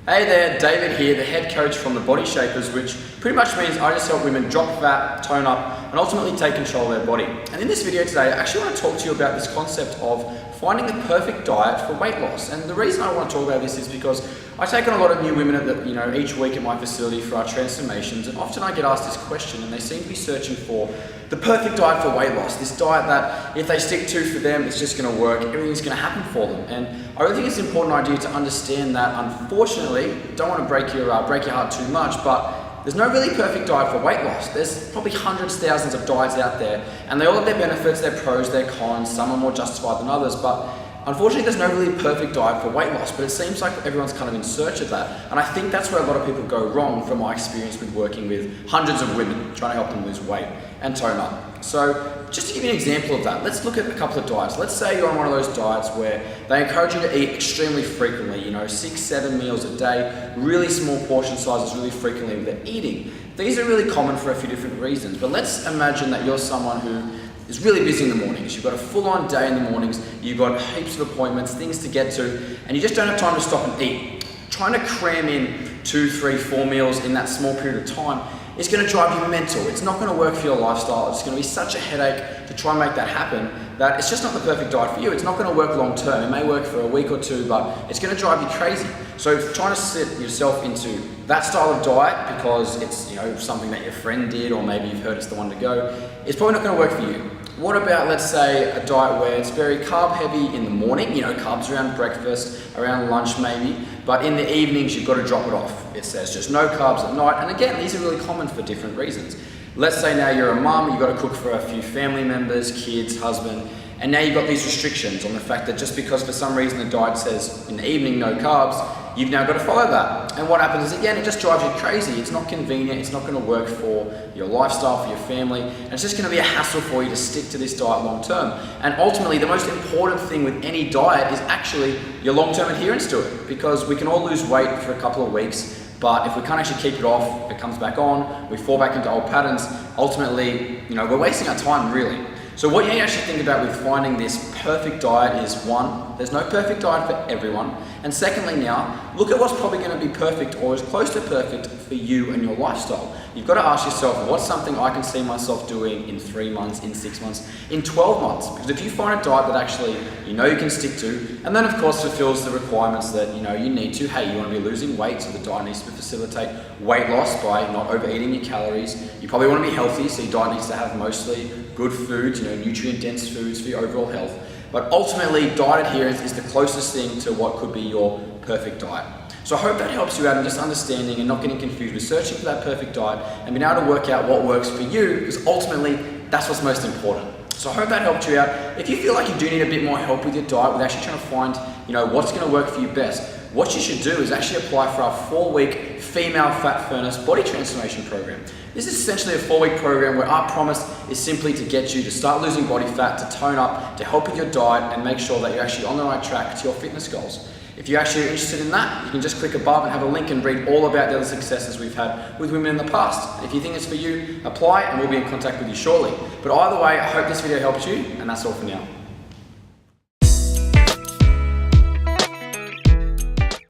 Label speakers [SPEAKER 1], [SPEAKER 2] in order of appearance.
[SPEAKER 1] Hey there, David here, the head coach from the Body Shapers, which pretty much means I just help women drop fat, tone up, and ultimately take control of their body. And in this video today, I actually want to talk to you about this concept of finding the perfect diet for weight loss. And the reason I want to talk about this is because I take on a lot of new women each week at my facility for our transformations, and often I get asked this question and they seem to be searching for the perfect diet for weight loss, this diet that if they stick to for them, it's just going to work, everything's going to happen for them. And I really think it's an important idea to understand that, unfortunately, don't want to break your heart too much, but there's no really perfect diet for weight loss. There's probably hundreds, thousands of diets out there, and they all have their benefits, their pros, their cons. Some are more justified than others, but unfortunately there's no really perfect diet for weight loss, but it seems like everyone's kind of in search of that. And I think that's where a lot of people go wrong from my experience with working with hundreds of women, trying to help them lose weight and tone up. So just to give you an example of that, let's look at a couple of diets. Let's say you're on one of those diets where they encourage you to eat extremely frequently, 6-7 meals a day, really small portion sizes really frequently with their eating. These are really common for a few different reasons, but let's imagine that you're someone who is really busy in the mornings. You've got a full-on day in the mornings, you've got heaps of appointments, things to get to, and you just don't have time to stop and eat. Trying to cram in 2, 3, 4 meals in that small period of time is going to drive you mental. It's not going to work for your lifestyle. It's going to be such a headache to try and make that happen that it's just not the perfect diet for you. It's not going to work long term. It may work for a week or two, but it's going to drive you crazy. So trying to sit yourself into that style of diet because it's something that your friend did, or maybe you've heard it's the one to go, it's probably not going to work for you. What about, let's say, a diet where it's very carb heavy in the morning, carbs around breakfast, around lunch maybe, but in the evenings you've got to drop it off. It says just no carbs at night, and again, these are really common for different reasons. Let's say now you're a mum, you've got to cook for a few family members, kids, husband, and now you've got these restrictions on the fact that just because for some reason the diet says in the evening no carbs, you've now got to follow that. And what happens is, again, it just drives you crazy. It's not convenient, it's not going to work for your lifestyle, for your family, and it's just going to be a hassle for you to stick to this diet long term. And ultimately, the most important thing with any diet is actually your long-term adherence to it, because we can all lose weight for a couple of weeks, but if we can't actually keep it off, it comes back on, we fall back into old patterns, ultimately, we're wasting our time, really. So what you need to actually think about with finding this perfect diet is, one, there's no perfect diet for everyone. And secondly now, look at what's probably going to be perfect or as close to perfect for you and your lifestyle. You've got to ask yourself, what's something I can see myself doing in 3 months, in 6 months, in 12 months? Because if you find a diet that actually you can stick to, and then of course fulfills the requirements that you need to, hey, you want to be losing weight, so the diet needs to facilitate weight loss by not overeating your calories. You probably want to be healthy, so your diet needs to have mostly good foods, nutrient-dense foods for your overall health. But ultimately, diet adherence is the closest thing to what could be your perfect diet. So I hope that helps you out in just understanding and not getting confused with searching for that perfect diet and being able to work out what works for you, because ultimately, that's what's most important. So I hope that helped you out. If you feel like you do need a bit more help with your diet, with actually trying to find, what's going to work for you best, what you should do is actually apply for our 4-week Female Fat Furnace Body Transformation Program. This is essentially a 4-week program where our promise is simply to get you to start losing body fat, to tone up, to help with your diet, and make sure that you're actually on the right track to your fitness goals. If you're actually interested in that, you can just click above and have a link and read all about the other successes we've had with women in the past. If you think it's for you, apply and we'll be in contact with you shortly. But either way, I hope this video helped you, and that's all for now.